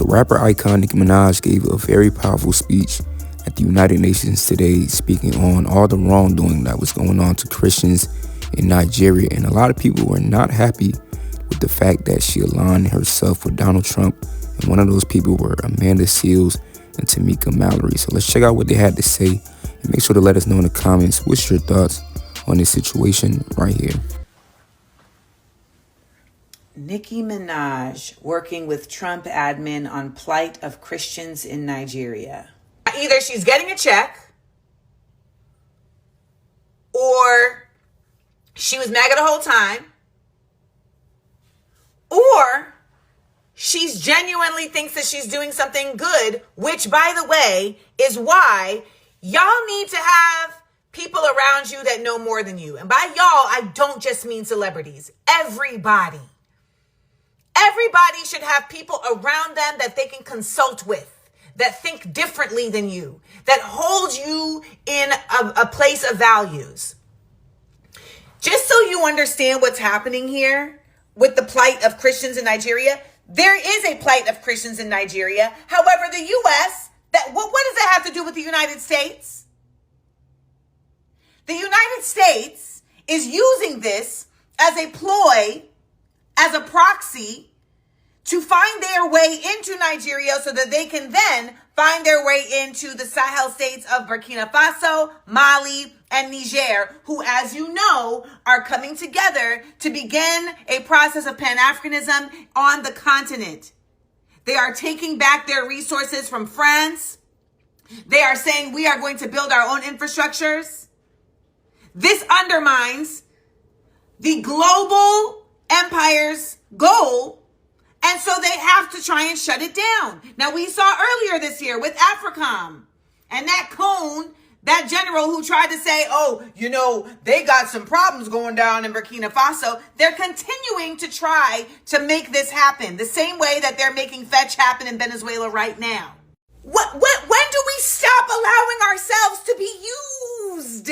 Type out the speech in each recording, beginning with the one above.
So rapper icon Nicki Minaj gave a very powerful speech at the United Nations today, speaking on all the wrongdoing that was going on to Christians in Nigeria. And a lot of people were not happy with the fact that she aligned herself with Donald Trump. And one of those people were Amanda Seals and Tamika Mallory. So let's check out what they had to say and make sure to let us know in the comments what's your thoughts on this situation right here. Nicki Minaj working with Trump admin on plight of Christians in Nigeria. Either she's getting a check or she was MAGA the whole time, or she's genuinely thinks that she's doing something good, which, by the way, is why y'all need to have people around you that know more than you. And by y'all, I don't just mean celebrities. Everybody. Everybody should have people around them that they can consult with, that think differently than you, that hold you in a place of values. Just so you understand what's happening here with the plight of Christians in Nigeria, there is a plight of Christians in Nigeria. However, the U.S., what does that have to do with the United States? The United States is using this as a ploy, as a proxy, to find their way into Nigeria so that they can then find their way into the Sahel states of Burkina Faso, Mali, and Niger, who, as you know, are coming together to begin a process of Pan-Africanism on the continent. They are taking back their resources from France. They are saying we are going to build our own infrastructures. This undermines the global empire's goal, and so they have to try and shut it down. Now, we saw earlier this year with AFRICOM and that coon, that general who tried to say, they got some problems going down in Burkina Faso. They're continuing to try to make this happen the same way that they're making fetch happen in Venezuela right now. When do we stop allowing ourselves to be used?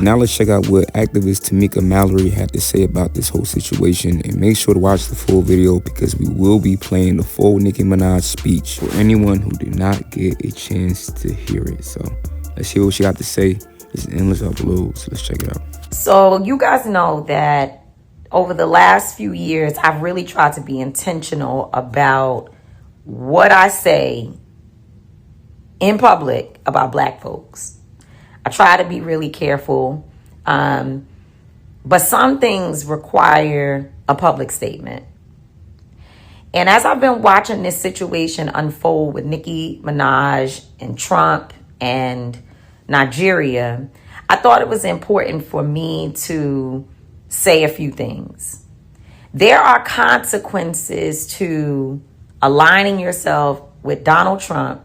Now let's check out what activist Tamika Mallory had to say about this whole situation, and make sure to watch the full video because we will be playing the full Nicki Minaj speech for anyone who did not get a chance to hear it. So let's hear what she got to say. It's an endless upload, so let's check it out. So you guys know that over the last few years, I've really tried to be intentional about what I say in public about Black folks. I try to be really careful, but some things require a public statement. And as I've been watching this situation unfold with Nicki Minaj and Trump and Nigeria, I thought it was important for me to say a few things. There are consequences to aligning yourself with Donald Trump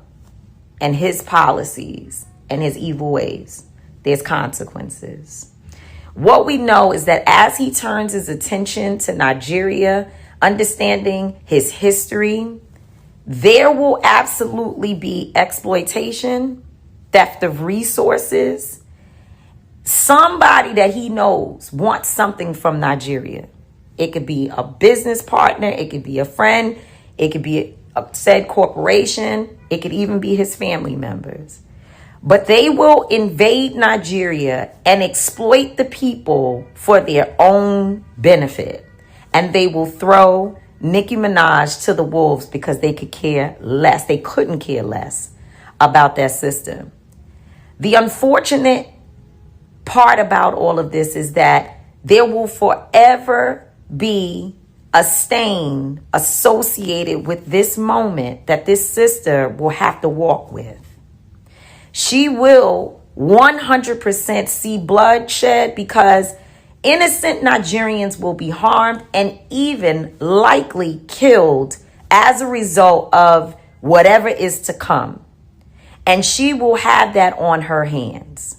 and his policies and his evil ways. There's consequences. What we know is that as he turns his attention to Nigeria, understanding his history, there will absolutely be exploitation, theft of resources. Somebody that he knows wants something from Nigeria. It could be a business partner, it could be a friend, it could be a said corporation, it could even be his family members. But they will invade Nigeria and exploit the people for their own benefit. And they will throw Nicki Minaj to the wolves because they could care less. They couldn't care less about that system. The unfortunate part about all of this is that there will forever be a stain associated with this moment that this sister will have to walk with. She will 100% see bloodshed because innocent Nigerians will be harmed and even likely killed as a result of whatever is to come. And she will have that on her hands.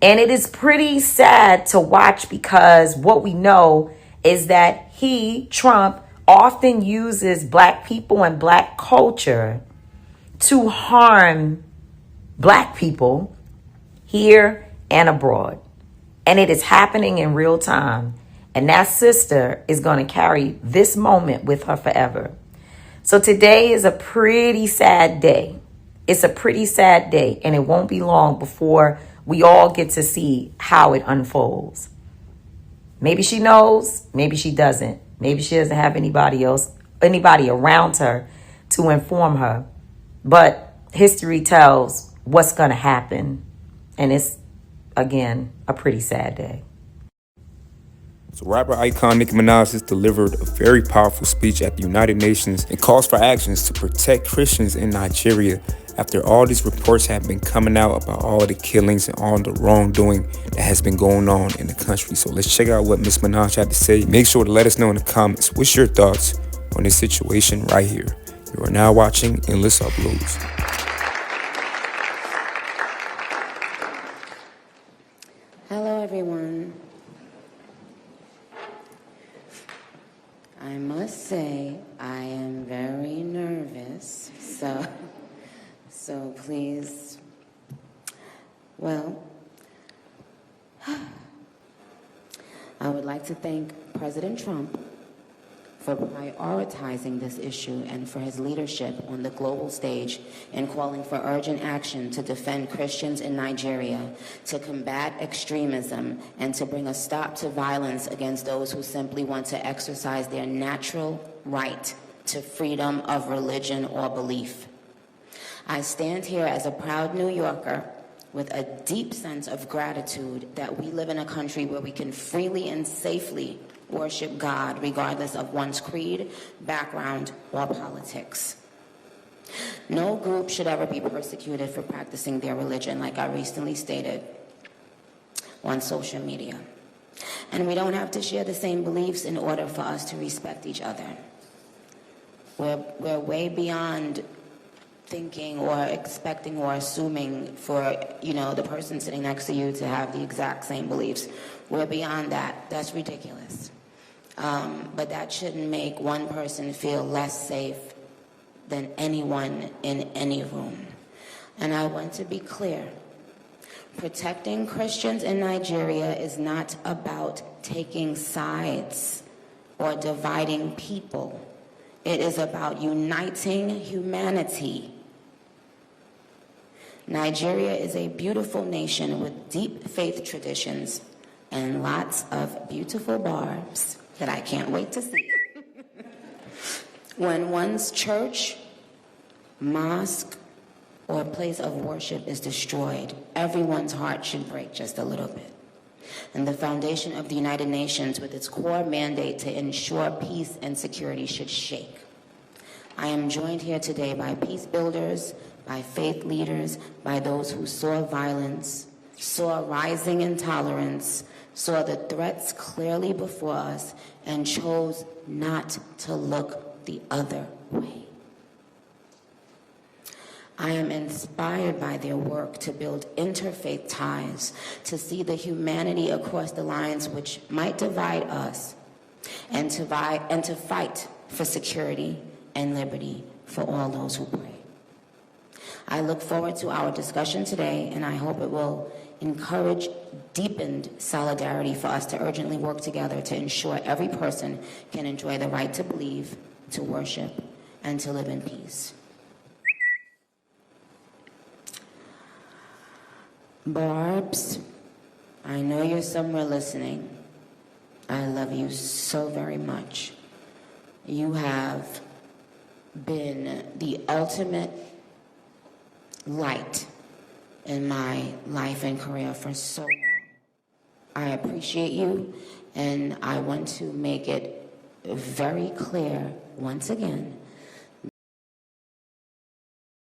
And it is pretty sad to watch because what we know is that Trump, often uses Black people and Black culture to harm Black people here and abroad. And it is happening in real time. And that sister is going to carry this moment with her forever. So today is a pretty sad day. It's a pretty sad day, and it won't be long before we all get to see how it unfolds. Maybe she knows, maybe she doesn't. Maybe she doesn't have anybody around her to inform her. But history tells what's going to happen. And it's, again, a pretty sad day. So rapper icon Nicki Minaj has delivered a very powerful speech at the United Nations and calls for actions to protect Christians in Nigeria after all these reports have been coming out about all the killings and all the wrongdoing that has been going on in the country. So let's check out what Miss Minaj had to say. Make sure to let us know in the comments what's your thoughts on this situation right here. You are now watching Endless Uploads. Hello, everyone. I must say I am very nervous, so please, well, I would like to thank President Trump for prioritizing this issue and for his leadership on the global stage in calling for urgent action to defend Christians in Nigeria, to combat extremism, and to bring a stop to violence against those who simply want to exercise their natural right to freedom of religion or belief. I stand here as a proud New Yorker with a deep sense of gratitude that we live in a country where we can freely and safely worship God regardless of one's creed, background, or politics. No group should ever be persecuted for practicing their religion, like I recently stated on social media. And we don't have to share the same beliefs in order for us to respect each other. We're way beyond thinking or expecting or assuming for, the person sitting next to you to have the exact same beliefs. We're beyond that. That's ridiculous. But that shouldn't make one person feel less safe than anyone in any room. And I want to be clear. Protecting Christians in Nigeria is not about taking sides or dividing people. It is about uniting humanity. Nigeria is a beautiful nation with deep faith traditions and lots of beautiful barbs that I can't wait to see. When one's church, mosque, or place of worship is destroyed, everyone's heart should break just a little bit. And the foundation of the United Nations, with its core mandate to ensure peace and security, should shake. I am joined here today by peace builders, by faith leaders, by those who saw violence, saw rising intolerance, saw the threats clearly before us, and chose not to look the other way. I am inspired by their work to build interfaith ties, to see the humanity across the lines which might divide us, and to fight for security and liberty for all those who pray. I look forward to our discussion today, and I hope it will encourage deepened solidarity for us to urgently work together to ensure every person can enjoy the right to believe, to worship, and to live in peace. Barbs, I know you're somewhere listening. I love you so very much. You have been the ultimate light in my life and career for so long. I appreciate you, and I want to make it very clear once again